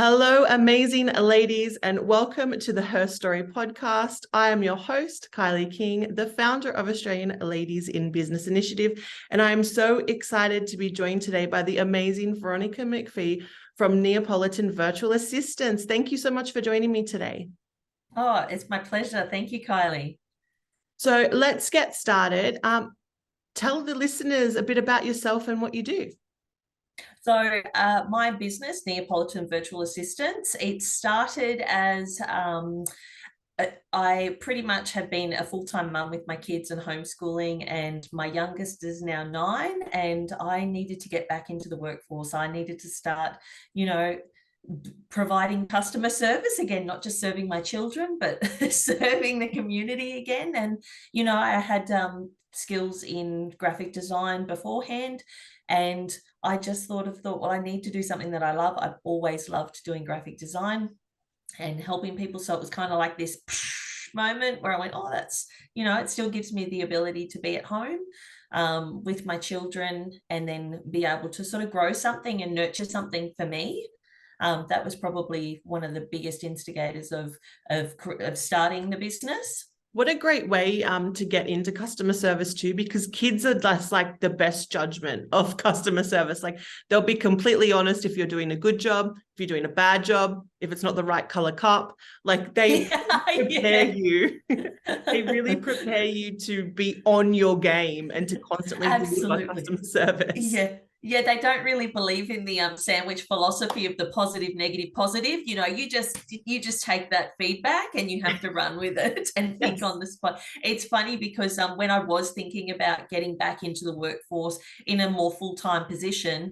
Hello, amazing ladies, and welcome to the HerStory podcast. I am your host, Kylie King, the founder of Australian Ladies in Business Initiative, and I am so excited to be joined today by the amazing Veronica McPhee from Neapolitan Virtual Assistance. Thank you so much for joining me today. Oh, it's my pleasure. Thank you, Kylie. So let's get started. Tell the listeners a bit about yourself and what you do. So my business, Neapolitan Virtual Assistance, it started as I pretty much have been a full-time mum with my kids and homeschooling, and my youngest is now 9, and I needed to get back into the workforce. I needed to start, providing customer service again, not just serving my children, but serving the community again. And, I had skills in graphic design beforehand, and I just thought, well, I need to do something that I love. I've always loved doing graphic design and helping people. So it was kind of like this moment where I went, oh, that's, it still gives me the ability to be at home with my children and then be able to sort of grow something and nurture something for me. That was probably one of the biggest instigators of starting the business. What a great way to get into customer service too, because kids are just like the best judgment of customer service. Like they'll be completely honest if you're doing a good job, if you're doing a bad job, if it's not the right color cup. Like they prepare you. They really prepare you to be on your game and to constantly deliver customer service. Yeah, they don't really believe in the sandwich philosophy of the positive, negative, positive. You just take that feedback and you have to run with it and think on the spot. It's funny because when I was thinking about getting back into the workforce in a more full-time position,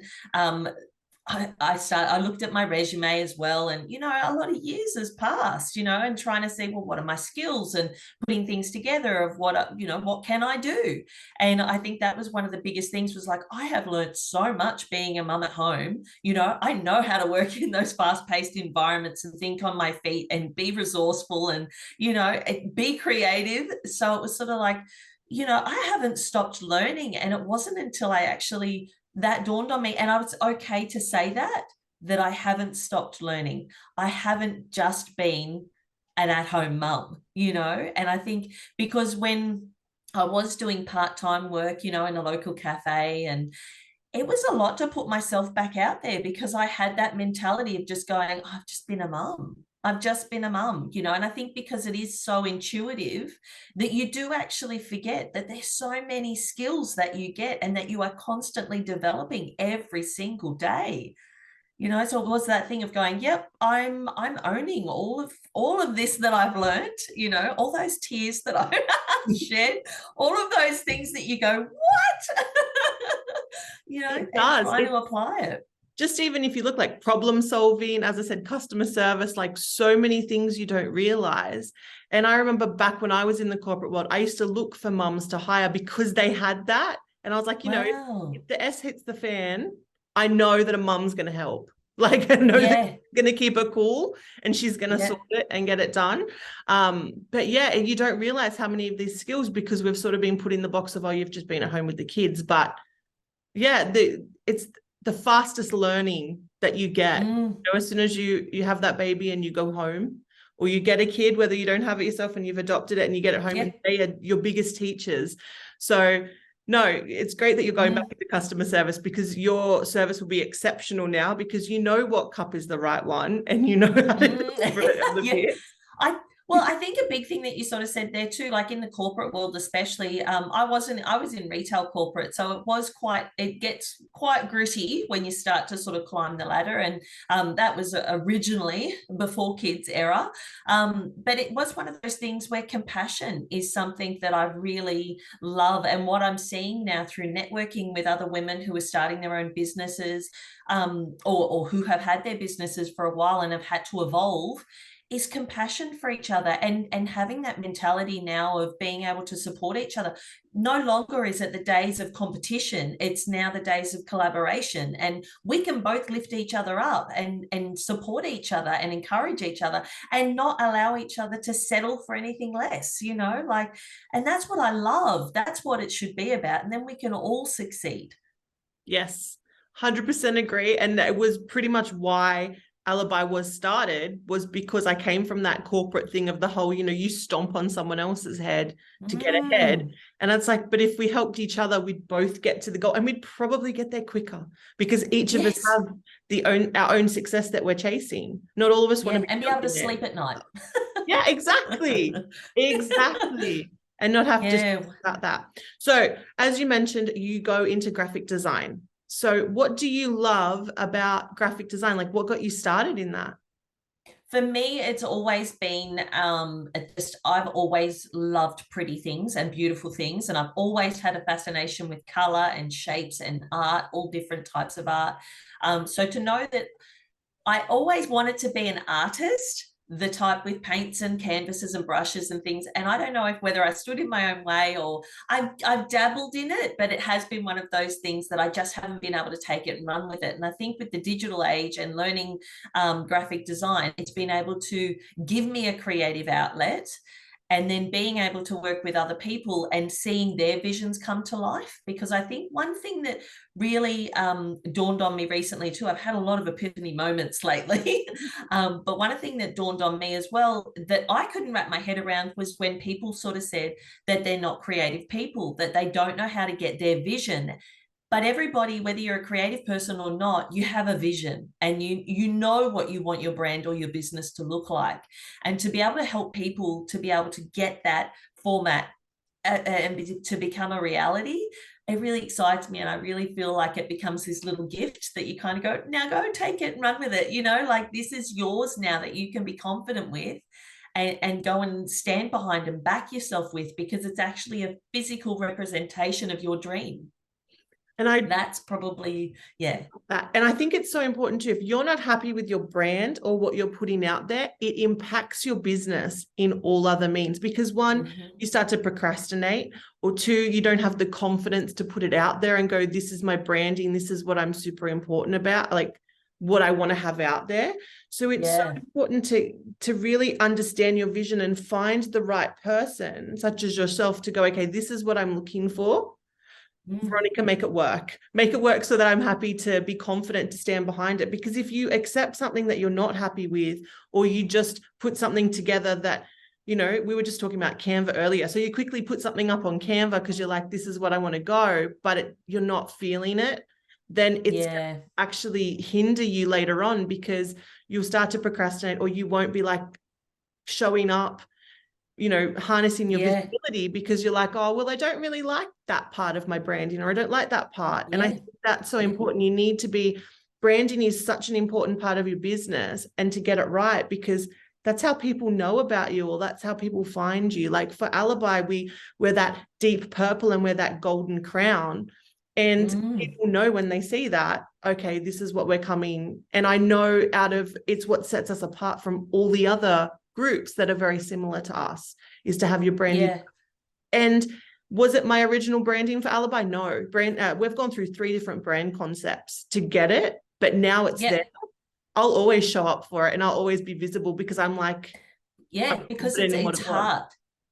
I looked at my resume as well, and a lot of years has passed, and trying to see, well, what are my skills, and putting things together of what can I do. And I think that was one of the biggest things, was like, I have learned so much being a mum at home. I know how to work in those fast-paced environments and think on my feet and be resourceful and be creative. So it was sort of like, I haven't stopped learning. And it wasn't until that dawned on me, and I was okay to say that I haven't stopped learning. I haven't just been an at-home mum, and I think because when I was doing part-time work, in a local cafe, and it was a lot to put myself back out there because I had that mentality of just going, oh, I've just been a mum. I've just been a mum, and I think because it is so intuitive that you do actually forget that there's so many skills that you get and that you are constantly developing every single day. So it was that thing of going, yep, I'm owning all of this that I've learned, all those tears that I've shed, all of those things that you go, what? It does. And trying to apply it. Just even if you look like problem solving, as I said, customer service, like so many things you don't realize. And I remember back when I was in the corporate world, I used to look for mums to hire because they had that. And I was like, wow. if the S hits the fan, I know that a mum's going to help. Like I know that she's going to keep her cool and she's going to sort it and get it done. But yeah, you don't realize how many of these skills, because we've sort of been put in the box of, oh, you've just been at home with the kids. But yeah, it's the fastest learning that you get. As soon as you have that baby and you go home, or you get a kid, whether you don't have it yourself and you've adopted it and you get it home, and they are your biggest teachers. So no, it's great that you're going back into customer service, because your service will be exceptional now, because you know what cup is the right one and you know how to deliver it at the bit. Well, I think a big thing that you sort of said there too, like in the corporate world, especially, I was in retail corporate. So it gets quite gritty when you start to sort of climb the ladder. And that was originally before kids era. But it was one of those things where compassion is something that I really love. And what I'm seeing now through networking with other women who are starting their own businesses, or who have had their businesses for a while and have had to evolve, is compassion for each other, and having that mentality now of being able to support each other. No longer is it the days of competition. It's now the days of collaboration, and we can both lift each other up and support each other and encourage each other, and not allow each other to settle for anything less, and that's what I love. That's what it should be about. And then we can all succeed. Yes, 100% agree. And it was pretty much why ALIBI was started was because I came from that corporate thing of the whole, you know, you stomp on someone else's head to get ahead. And it's like, but if we helped each other, we'd both get to the goal, and we'd probably get there quicker because each of us have our own success that we're chasing. Not all of us want to be and be able to sleep at night. Yeah, exactly. Exactly. And not have to think about that. So as you mentioned, you go into graphic design. So what do you love about graphic design? Like, what got you started in that? For me, it's always been I've always loved pretty things and beautiful things. And I've always had a fascination with color and shapes and art, all different types of art. So to know that I always wanted to be an artist, the type with paints and canvases and brushes and things. And I don't know whether I stood in my own way or I've dabbled in it, but it has been one of those things that I just haven't been able to take it and run with it. And I think with the digital age and learning graphic design, it's been able to give me a creative outlet, and then being able to work with other people and seeing their visions come to life. Because I think one thing that really dawned on me recently too, I've had a lot of epiphany moments lately, but one thing that dawned on me as well that I couldn't wrap my head around was when people sort of said that they're not creative people, that they don't know how to get their vision. But everybody, whether you're a creative person or not, you have a vision, and you know what you want your brand or your business to look like. And to be able to help people to be able to get that format and to become a reality, it really excites me. And I really feel like it becomes this little gift that you kind of go, now go take it and run with it. You know, like this is yours now that you can be confident with. And go and stand behind and back yourself with, because it's actually a physical representation of your dream. And that's probably, and I think it's so important too. If you're not happy with your brand or what you're putting out there, it impacts your business in all other means, because one, you start to procrastinate, or two, you don't have the confidence to put it out there and go, this is my branding. This is what I'm super important about, like what I want to have out there. So it's so important to really understand your vision and find the right person, such as yourself, to go, okay, this is what I'm looking for. Veronica, make it work so that I'm happy to be confident to stand behind it. Because if you accept something that you're not happy with, or you just put something together that, you know, we were just talking about Canva earlier. So you quickly put something up on Canva because you're like, this is what I want to go, but you're not feeling it, then it's actually hinder you later on, because you'll start to procrastinate, or you won't be like showing up, you know, harnessing your visibility, because you're like, oh, well, I don't really like that part of my branding, or I don't like that part. And I think that's so important. You need to be, branding is such an important part of your business, and to get it right, because that's how people know about you, or that's how people find you. Like for ALIBI, we're that deep purple and we're that golden crown. And people know when they see that, okay, this is what we're coming. And I know it's what sets us apart from all the other groups that are very similar to us, is to have your branding. And was it my original branding for ALIBI? No. We've gone through 3 different brand concepts to get it, but now it's there. I'll always show up for it, and I'll always be visible, because I'm like, because it's hard.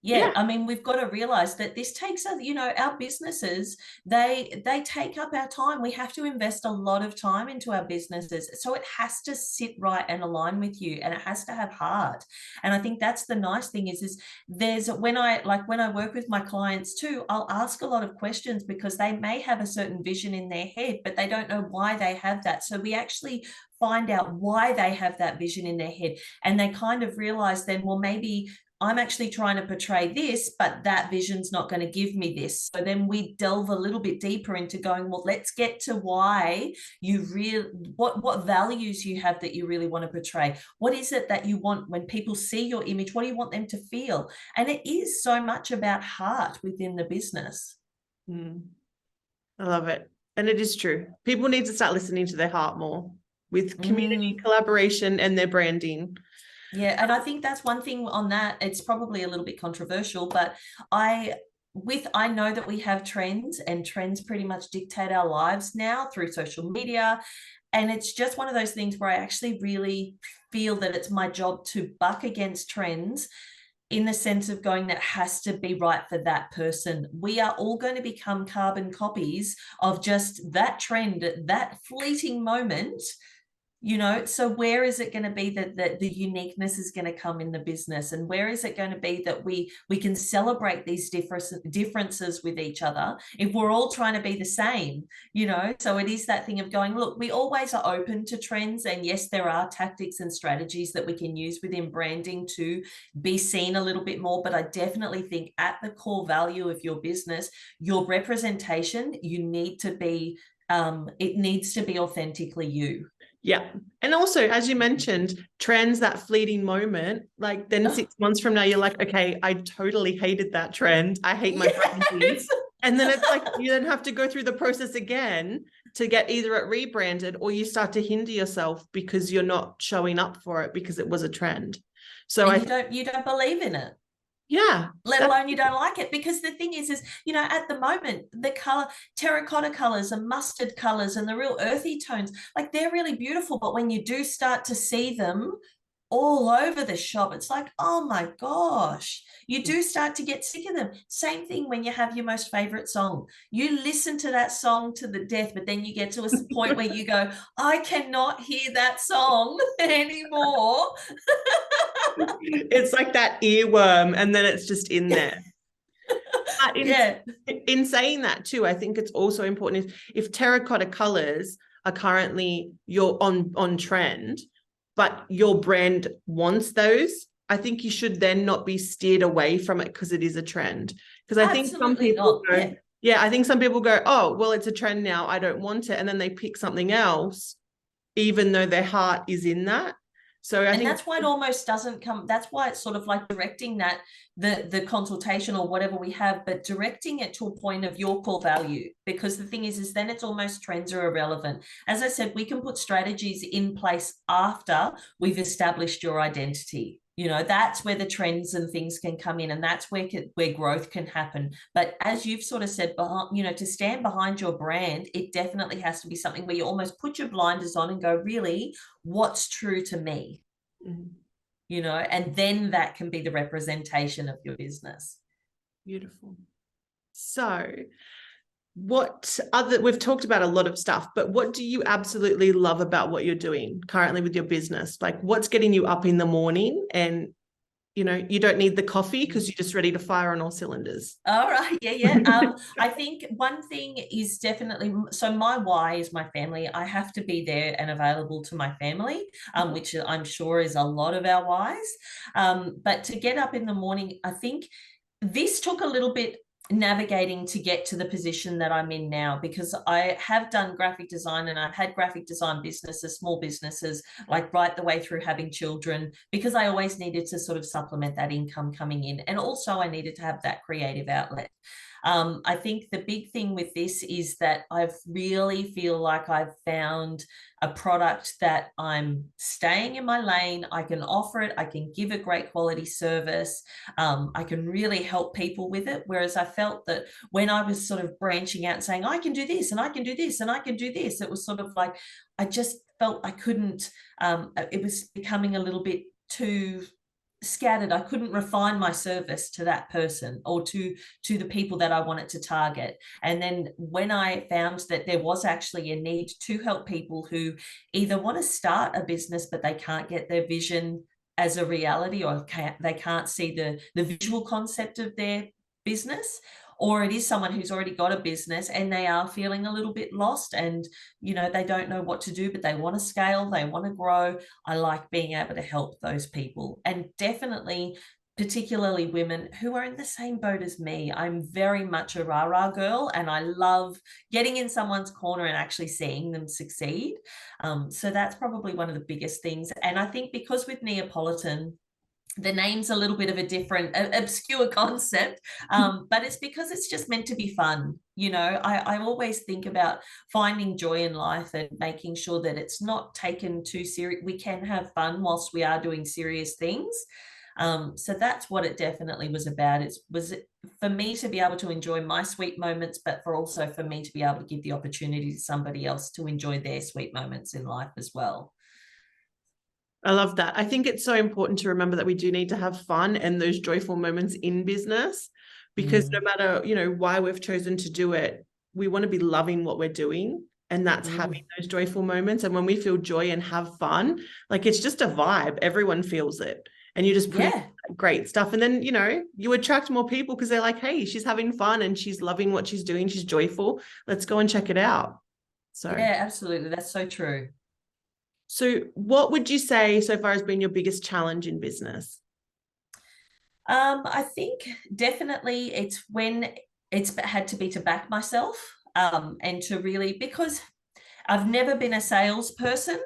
I mean, we've got to realize that this takes our businesses, they take up our time. We have to invest a lot of time into our businesses, so it has to sit right and align with you, and it has to have heart. And I think that's the nice thing is there's when I work with my clients too, I'll ask a lot of questions, because they may have a certain vision in their head, but they don't know why they have that. So we actually find out why they have that vision in their head, and they kind of realize then, well, maybe I'm actually trying to portray this, but that vision's not going to give me this. So then we delve a little bit deeper into going, well, let's get to why what values you have that you really want to portray. What is it that you want when people see your image? What do you want them to feel? And it is so much about heart within the business. I love it. And it is true. People need to start listening to their heart more with community collaboration and their branding. And I think that's one thing on that. It's probably a little bit controversial, but I know that we have trends, and trends pretty much dictate our lives now through social media. And it's just one of those things where I actually really feel that it's my job to buck against trends, in the sense of going, that has to be right for that person. We are all going to become carbon copies of just that trend, that fleeting moment. So where is it going to be that the uniqueness is going to come in the business, and where is it going to be that we can celebrate these differences with each other if we're all trying to be the same? So it is that thing of going, look, we always are open to trends, and yes, there are tactics and strategies that we can use within branding to be seen a little bit more, but I definitely think at the core value of your business, your representation, you need to be it needs to be authentically you. Yeah. And also, as you mentioned, trends, that fleeting moment, like then 6 months from now, you're like, okay, I totally hated that trend. I hate my branding. And then it's like, you then have to go through the process again to get either it rebranded, or you start to hinder yourself because you're not showing up for it because it was a trend. So you don't believe in it. Yeah. Let alone you don't like it. Because the thing is, at the moment, the color, terracotta colors and mustard colors and the real earthy tones, like they're really beautiful. But when you do start to see them all over the shop, it's like, oh my gosh, you do start to get sick of them. Same thing when you have your most favorite song. You listen to that song to the death, but then you get to a point where you go, I cannot hear that song anymore. It's like that earworm, and then it's just in there. But in saying that too, I think it's also important if terracotta colors are currently on trend, but your brand wants those, I think you should then not be steered away from it because it is a trend. Because I think some people go, I think some people go, oh, well, it's a trend now, I don't want it. And then they pick something else, even though their heart is in that. So I think that's why it almost doesn't come. That's why it's sort of like directing that the consultation or whatever we have, but directing it to a point of your core value. Because the thing is then it's almost trends are irrelevant. As I said, we can put strategies in place after we've established your identity. That's where the trends and things can come in, and that's where growth can happen. But as you've sort of said, to stand behind your brand, it definitely has to be something where you almost put your blinders on and go, really, what's true to me? And then that can be the representation of your business. Beautiful. So we've talked about a lot of stuff, but what do you absolutely love about what you're doing currently with your business? Like, what's getting you up in the morning and, you don't need the coffee because you're just ready to fire on all cylinders? All right. Yeah. I think one thing is definitely, so my why is my family. I have to be there and available to my family, which I'm sure is a lot of our whys. But to get up in the morning, I think this took a little bit navigating to get to the position that I'm in now, because I have done graphic design and I've had graphic design businesses, small businesses, like right the way through having children, because I always needed to sort of supplement that income coming in. And also I needed to have that creative outlet. I think the big thing with this is that I really feel like I've found a product that I'm staying in my lane. I can offer it. I can give a great quality service. I can really help people with it. Whereas I felt that when I was sort of branching out and saying, I can do this and I can do this and I can do this, it was sort of like, I just felt I couldn't, it was becoming a little bit too scattered. I couldn't refine my service to that person or to the people that I wanted to target. And then when I found that there was actually a need to help people who either want to start a business but they can't get their vision as a reality, or they can't see the visual concept of their business, or it is someone who's already got a business and they are feeling a little bit lost and they don't know what to do, but they want to scale, they want to grow. I like being able to help those people, and definitely particularly women who are in the same boat as me. I'm very much a rah-rah girl, and I love getting in someone's corner and actually seeing them succeed. So that's probably one of the biggest things. And I think because with Neapolitan, the name's a little bit of a different, obscure concept, but it's because it's just meant to be fun. I always think about finding joy in life and making sure that it's not taken too serious. We can have fun whilst we are doing serious things. So that's what it definitely was about. It was for me to be able to enjoy my sweet moments, but also for me to be able to give the opportunity to somebody else to enjoy their sweet moments in life as well. I love that. I think it's so important to remember that we do need to have fun and those joyful moments in business, because no matter, why we've chosen to do it, we want to be loving what we're doing. And that's having those joyful moments. And when we feel joy and have fun, like it's just a vibe. Everyone feels it. And you just put great stuff. And then, you know, you attract more people because they're like, hey, she's having fun and she's loving what she's doing. She's joyful. Let's go and check it out. So yeah, absolutely. That's so true. So what would you say so far has been your biggest challenge in business? I think definitely it's when it's had to be to back myself, and to really, because I've never been a salesperson.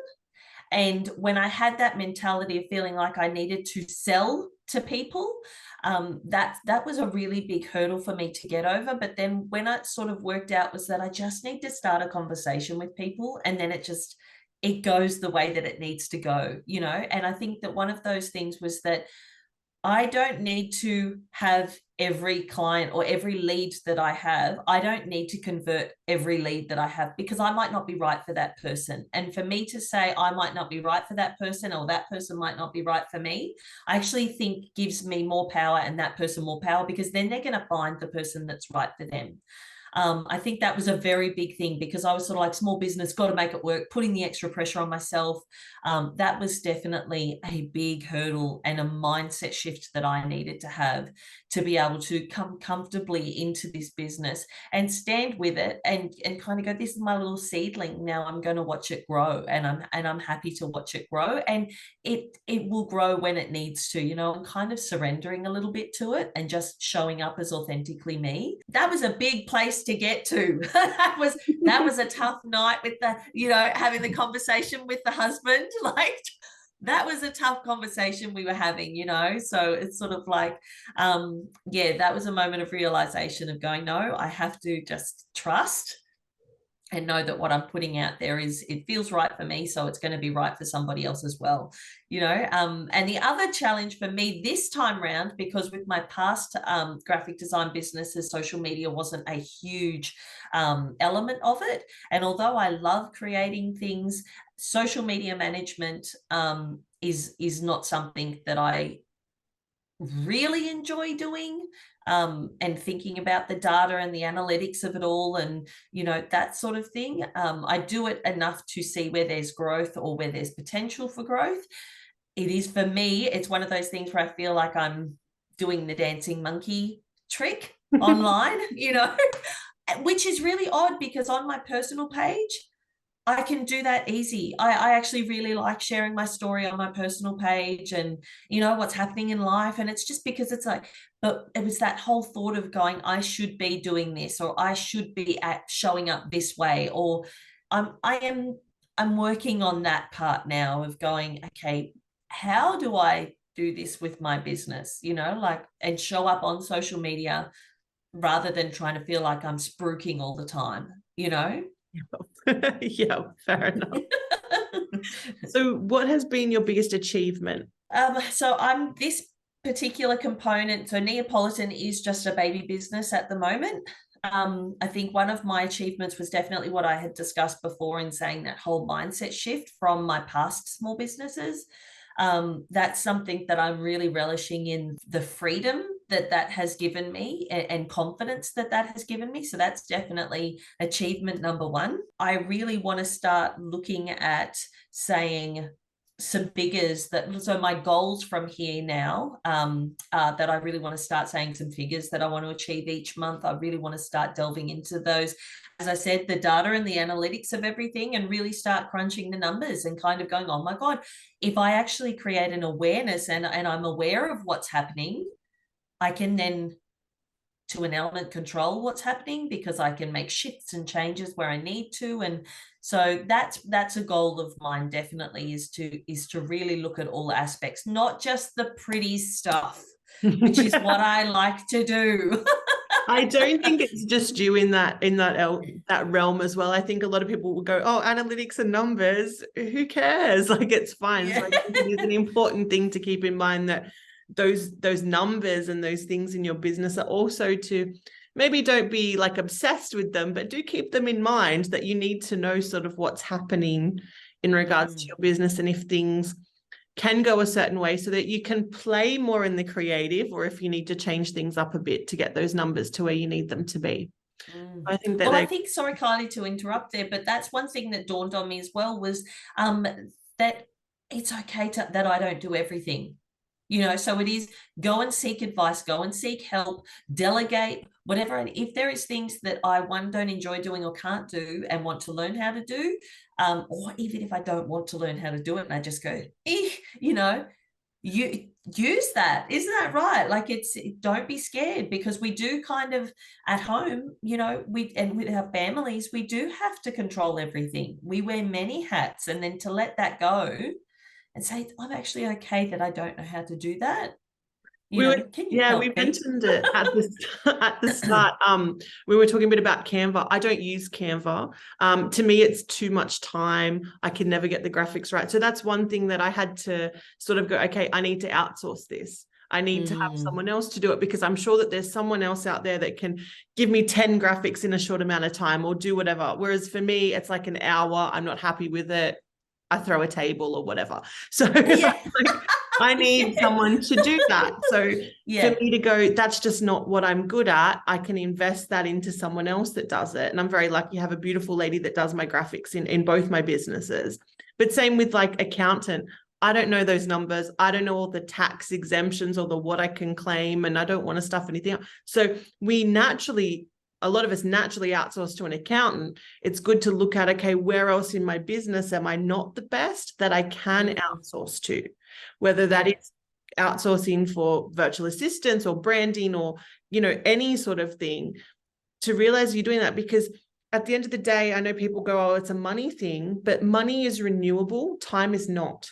And when I had that mentality of feeling like I needed to sell to people, that was a really big hurdle for me to get over. But then when it sort of worked out was that I just need to start a conversation with people, and then it goes the way that it needs to go, you know. And I think that one of those things was that I don't need to have every client or every lead that I have. I don't need to convert every lead that I have, because I might not be right for that person. And for me to say I might not be right for that person, or that person might not be right for me, I actually think gives me more power and that person more power, because then they're going to find the person that's right for them. I think that was a very big thing, because I was sort of like, small business, got to make it work, putting the extra pressure on myself. That was definitely a big hurdle and a mindset shift that I needed to have to be able to come comfortably into this business and stand with it, and kind of go, this is my little seedling. Now I'm going to watch it grow, and I'm happy to watch it grow, and it will grow when it needs to, you know. I'm kind of surrendering a little bit to it and just showing up as authentically me. That was a big place to get to. that was a tough night with the, you know, having the conversation with the husband. Like, that was a tough conversation we were having, you know. So it's sort of like, yeah, that was a moment of realization of going, no, I have to just trust and know that what I'm putting out there it feels right for me, so it's going to be right for somebody else as well, you know. And the other challenge for me this time round, because with my past graphic design businesses, social media wasn't a huge element of it. And although I love creating things, social media management is not something that I really enjoy doing, and thinking about the data and the analytics of it all, and, you know, that sort of thing. I do it enough to see where there's growth or where there's potential for growth. It is, for me, it's one of those things where I feel like I'm doing the dancing monkey trick online, you know, which is really odd, because on my personal page, I can do that easy. I actually really like sharing my story on my personal page, and, you know, what's happening in life. And it's just because it's like, but it was that whole thought of going, I should be doing this, or I should be showing up this way, or I'm working on that part now of going, okay, how do I do this with my business, you know, like, and show up on social media rather than trying to feel like I'm spruiking all the time, you know? Yeah, fair enough. So what has been your biggest achievement? So I'm this particular component. So Neapolitan is just a baby business at the moment. I think one of my achievements was definitely what I had discussed before, in saying that whole mindset shift from my past small businesses. That's something that I'm really relishing in, the freedom that has given me, and confidence that has given me. So that's definitely achievement number one. I really want to start looking at saying some figures so my goals from here now, that I really want to start saying some figures that I want to achieve each month. I really want to start delving into those, as I said, the data and the analytics of everything, and really start crunching the numbers and kind of going, oh my God, if I actually create an awareness and I'm aware of what's happening, I can then, to an element, control what's happening, because I can make shifts and changes where I need to. And so that's a goal of mine, definitely, is to really look at all aspects, not just the pretty stuff, which is what I like to do. I don't think it's just you in that realm as well. I think a lot of people will go, oh, analytics and numbers, who cares? Like, it's fine. Yeah. So I think it is an important thing to keep in mind, that those numbers and those things in your business are also to, maybe don't be like obsessed with them, but do keep them in mind, that you need to know sort of what's happening in regards to your business, and if things can go a certain way, so that you can play more in the creative, or if you need to change things up a bit to get those numbers to where you need them to be. I think that Well, I think, sorry, Kylie, to interrupt there, but that's one thing that dawned on me as well was that it's okay that I don't do everything. So it is go and seek advice, go and seek help, delegate, whatever. And if there is things that I, one, don't enjoy doing or can't do and want to learn how to do, or even if I don't want to learn how to do it and I just go, you use that. Isn't that right? Like, don't be scared, because we do kind of at home, with our families, we do have to control everything. We wear many hats, and then to let that go and say, I'm actually okay that I don't know how to do that. Can you help we me? mentioned it at the start. We were talking a bit about Canva. I don't use Canva. To me, it's too much time. I can never get the graphics right. So that's one thing that I had to sort of go, okay, I need to outsource this. I need to have someone else to do it, because I'm sure that there's someone else out there that can give me 10 graphics in a short amount of time or do whatever. Whereas for me, it's like an hour. I'm not happy with it. I throw a table or whatever. So I need someone to do that. So for me to go, that's just not what I'm good at. I can invest that into someone else that does it. And I'm very lucky to have a beautiful lady that does my graphics in both my businesses. But same with like accountant. I don't know those numbers. I don't know all the tax exemptions or what I can claim, and I don't want to stuff anything up. So a lot of us naturally outsource to an accountant. It's good to look at, okay, where else in my business am I not the best that I can outsource to? Whether that is outsourcing for virtual assistants or branding or, any sort of thing, to realize you're doing that. Because at the end of the day, I know people go, oh, it's a money thing, but money is renewable. Time is not.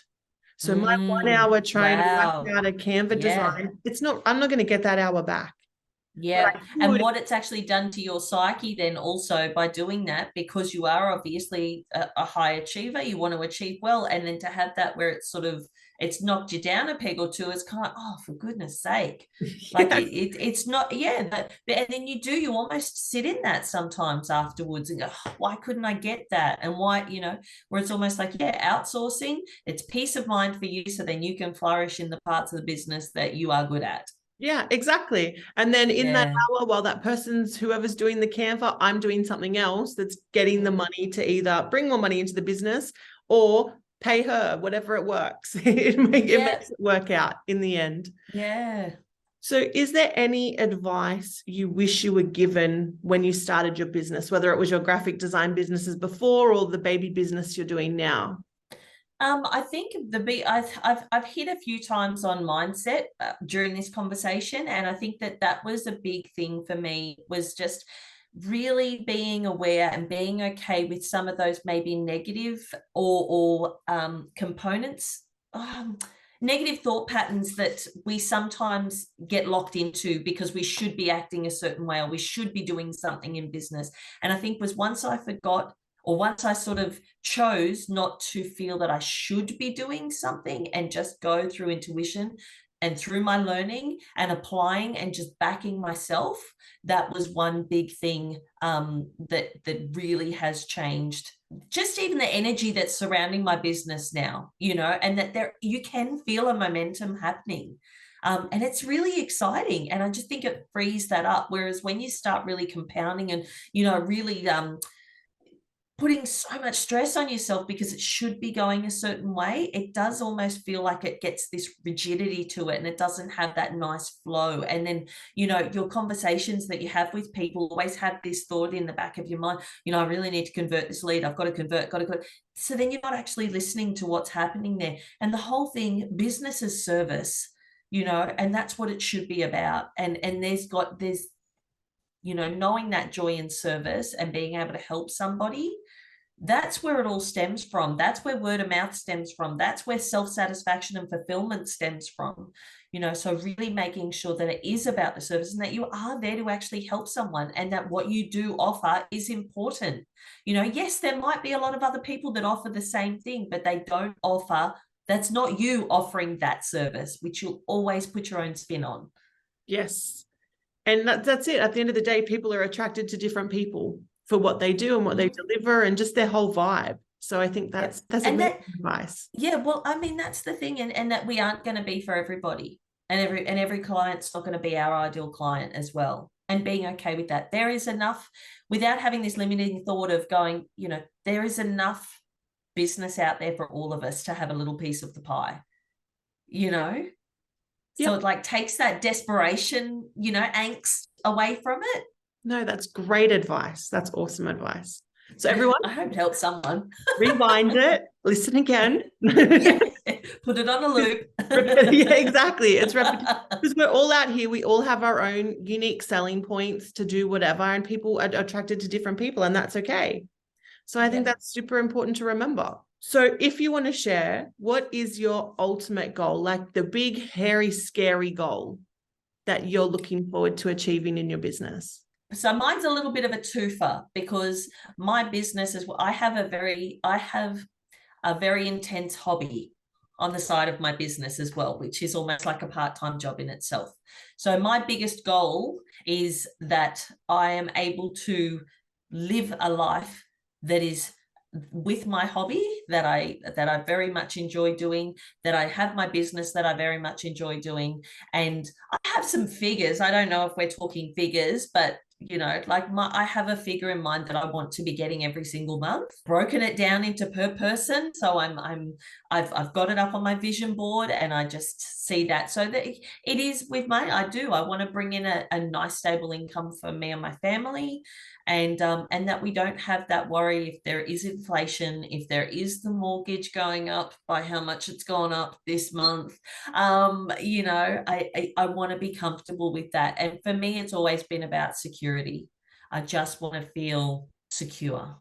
So my 1 hour trying to work out a Canva design, I'm not going to get that hour back. Yeah. And what it's actually done to your psyche then also by doing that, because you are obviously a high achiever, you want to achieve well, and then to have that where it's knocked you down a peg or two, it's kind of, oh, for goodness sake. Like it's not, and then you almost sit in that sometimes afterwards and go, oh, why couldn't I get that? And why, where it's almost like, outsourcing, it's peace of mind for you, so then you can flourish in the parts of the business that you are good at. Yeah, exactly. And then in that hour, while whoever's doing the Canva, I'm doing something else that's getting the money to either bring more money into the business or pay her, whatever it works. It makes it work out in the end. Yeah. So is there any advice you wish you were given when you started your business, whether it was your graphic design businesses before or the baby business you're doing now? I think I've hit a few times on mindset during this conversation, and I think that was a big thing for me, was just really being aware and being okay with some of those maybe negative or components, negative thought patterns that we sometimes get locked into because we should be acting a certain way or we should be doing something in business. And I think once I sort of chose not to feel that I should be doing something and just go through intuition and through my learning and applying and just backing myself, that was one big thing that really has changed. Just even the energy that's surrounding my business now, and that you can feel a momentum happening. And it's really exciting. And I just think it frees that up. Whereas when you start really compounding and, really putting so much stress on yourself because it should be going a certain way, it does almost feel like it gets this rigidity to it and it doesn't have that nice flow. And then, your conversations that you have with people always have this thought in the back of your mind, I really need to convert this lead. I've got to convert. So then you're not actually listening to what's happening there. And the whole thing, business is service, and that's what it should be about. And there's knowing that joy in service and being able to help somebody, that's where it all stems from. That's where word of mouth stems from. That's where self-satisfaction and fulfillment stems from. So really making sure that it is about the service and that you are there to actually help someone, and that what you do offer is important. Yes, there might be a lot of other people that offer the same thing, but they don't offer, that's not you offering that service, which you'll always put your own spin on. Yes. And that's it. At the end of the day, people are attracted to different people for what they do and what they deliver and just their whole vibe. So I think that's amazing advice. Yeah, well, I mean, that's the thing, and that we aren't going to be for everybody, and every client's not going to be our ideal client as well. and being okay with that. There is enough, without having this limiting thought of going, there is enough business out there for all of us to have a little piece of the pie, Yep. So it like takes that desperation, angst away from it. No, that's great advice. That's awesome advice. So everyone, I hope it helps someone. rewind it, listen again. Yeah. Put it on a loop. Yeah, exactly. It's repetition. Because we're all out here. We all have our own unique selling points to do whatever, and people are attracted to different people, and that's okay. So I think that's super important to remember. So if you want to share, what is your ultimate goal? Like the big, hairy, scary goal that you're looking forward to achieving in your business? So mine's a little bit of a twofer, because my business is, I have a very intense hobby on the side of my business as well, which is almost like a part-time job in itself. So my biggest goal is that I am able to live a life that is with my hobby, that I very much enjoy doing, that I have my business that I very much enjoy doing. And I have some figures. I don't know if we're talking figures, but I have a figure in mind that I want to be getting every single month, broken it down into per person. So I've got it up on my vision board, and I just see that. So that it is with I want to bring in a nice stable income for me and my family, and that we don't have that worry if there is inflation, if there is the mortgage going up by how much it's gone up this month. I want to be comfortable with that. And for me, it's always been about security. I just want to feel secure.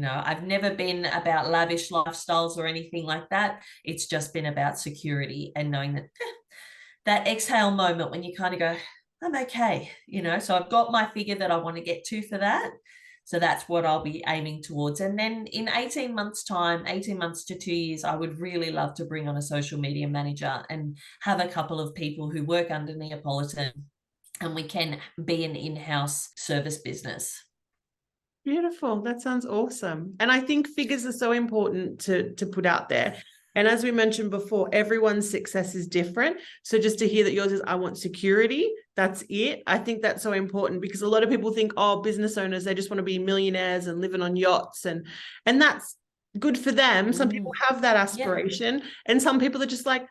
I've never been about lavish lifestyles or anything like that. It's just been about security and knowing that that exhale moment when you kind of go, I'm okay, so I've got my figure that I want to get to for that. So that's what I'll be aiming towards. And then in 18 months time, 18 months to 2 years, I would really love to bring on a social media manager and have a couple of people who work under Neapolitan, and we can be an in-house service business. Beautiful. That sounds awesome. And I think figures are so important to put out there. And as we mentioned before, everyone's success is different. So just to hear that yours is, I want security, that's it. I think that's so important, because a lot of people think, oh, business owners, they just want to be millionaires and living on yachts. And that's good for them. Some people have that aspiration. And some people are just like,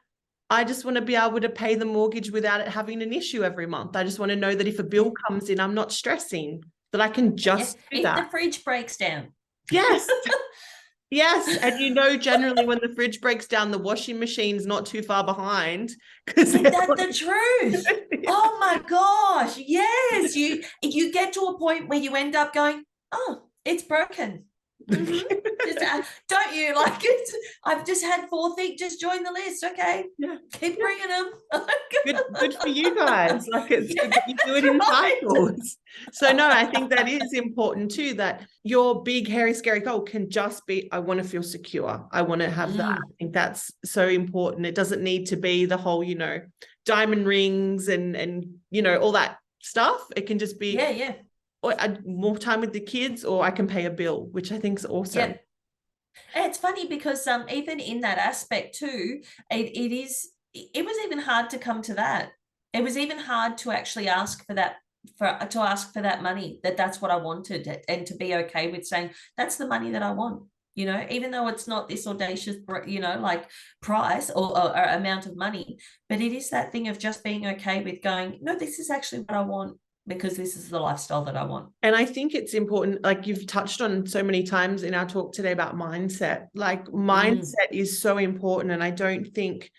I just want to be able to pay the mortgage without it having an issue every month. I just want to know that if a bill comes in, I'm not stressing, that I can just do that. If the fridge breaks down. Yes. Yes. And generally when the fridge breaks down, the washing machine's not too far behind. Is that the truth? Oh my gosh. Yes. You get to a point where you end up going, oh, it's broken. Mm-hmm. Don't you like it? I've just had 4 things. Just join the list. Okay. Yeah. Keep bringing them. Good for you guys. Like it's good that you do it in cycles. So no, I think that is important too, that your big, hairy, scary goal can just be, I want to feel secure. I want to have that. I think that's so important. It doesn't need to be the whole, diamond rings and all that stuff. It can just be, or more time with the kids, or I can pay a bill, which I think is awesome. Yeah. It's funny because even in that aspect too, it was even hard to come to that. It was even hard to actually ask for that, money, that's what I wanted, and to be okay with saying that's the money that I want, even though it's not this audacious, like price or amount of money, but it is that thing of just being okay with going, no, this is actually what I want, because this is the lifestyle that I want. And I think it's important, like you've touched on so many times in our talk today about mindset. Like mindset is so important. And I don't think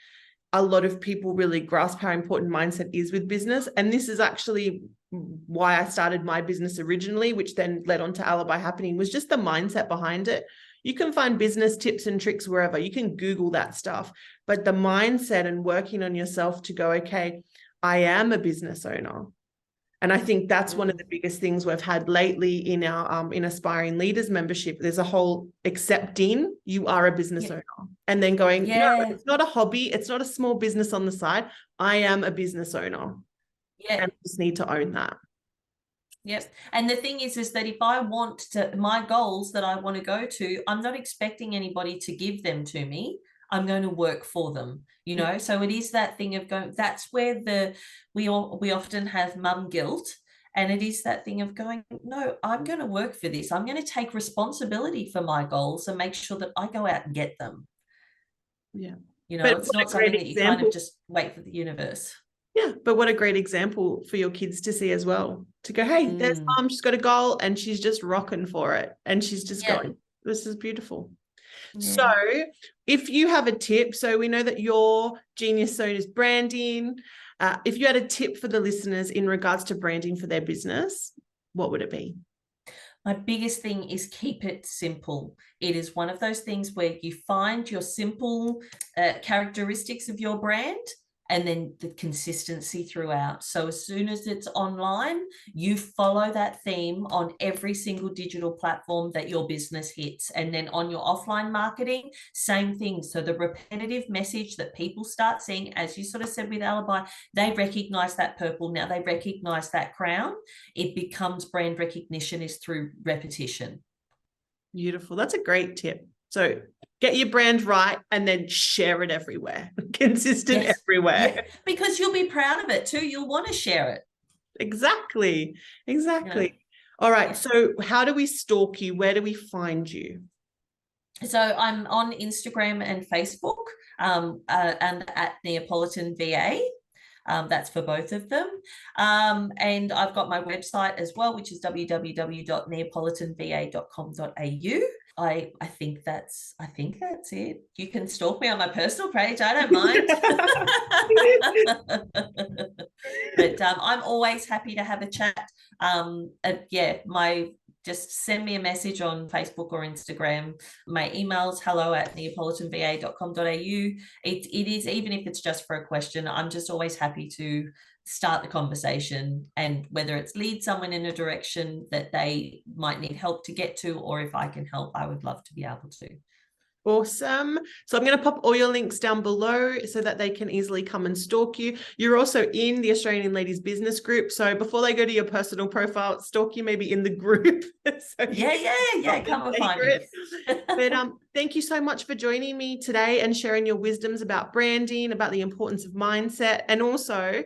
a lot of people really grasp how important mindset is with business. And this is actually why I started my business originally, which then led on to ALIBI happening, was just the mindset behind it. You can find business tips and tricks wherever. You can Google that stuff. But the mindset and working on yourself to go, okay, I am a business owner. And I think that's one of the biggest things we've had lately in our in Aspiring Leaders membership. There's a whole accepting you are a business owner, and then going, no, it's not a hobby. It's not a small business on the side. I am a business owner. And I just need to own that. Yep. And the thing is that if I want to, my goals that I want to go to, I'm not expecting anybody to give them to me. I'm going to work for them, so it is that thing of going, that's where we often have mum guilt, And it is that thing of going, no, I'm going to work for this. I'm going to take responsibility for my goals and make sure that I go out and get them. Yeah. It's not something that you kind of just wait for the universe. Yeah, but what a great example for your kids to see as well. To go, hey, there's mom, she's got a goal and she's just rocking for it. And she's just going, this is beautiful. Yeah. So if you have a tip, so we know that your genius zone is branding. If you had a tip for the listeners in regards to branding for their business, what would it be? My biggest thing is keep it simple. It is one of those things where you find your simple characteristics of your brand and then the consistency throughout. So as soon as it's online, you follow that theme on every single digital platform that your business hits. And then on your offline marketing, same thing. So the repetitive message that people start seeing, as you sort of said with ALIBI, they recognize that purple. Now they recognize that crown. It becomes brand recognition is through repetition. Beautiful. That's a great tip. So get your brand right and then share it everywhere. Consistent everywhere. Yeah, because you'll be proud of it too. You'll want to share it. Exactly. All right. So how do we stalk you? Where do we find you? So I'm on Instagram and Facebook and at Neapolitan VA. That's for both of them. And I've got my website as well, which is www.neapolitanva.com.au. I think that's it. You can stalk me on my personal page. I don't mind. But I'm always happy to have a chat. Just send me a message on Facebook or Instagram. My email's hello@neapolitanva.com.au. It is, even if it's just for a question, I'm just always happy to start the conversation, and whether it's lead someone in a direction that they might need help to get to, or if I can help, I would love to be able to. Awesome. So I'm going to pop all your links down below so that they can easily come and stalk you. You're also in the Australian Ladies Business Group. So before they go to your personal profile, stalk you maybe in the group. So come and find me. But thank you so much for joining me today and sharing your wisdoms about branding, about the importance of mindset, and also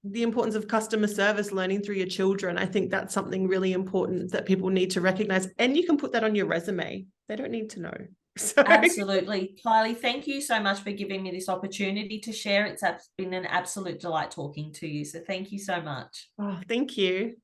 the importance of customer service, learning through your children. I think that's something really important that people need to recognize, and you can put that on your resume. They don't need to know. So. Absolutely. Kylie, thank you so much for giving me this opportunity to share. It's been an absolute delight talking to you. So thank you so much. Oh, thank you.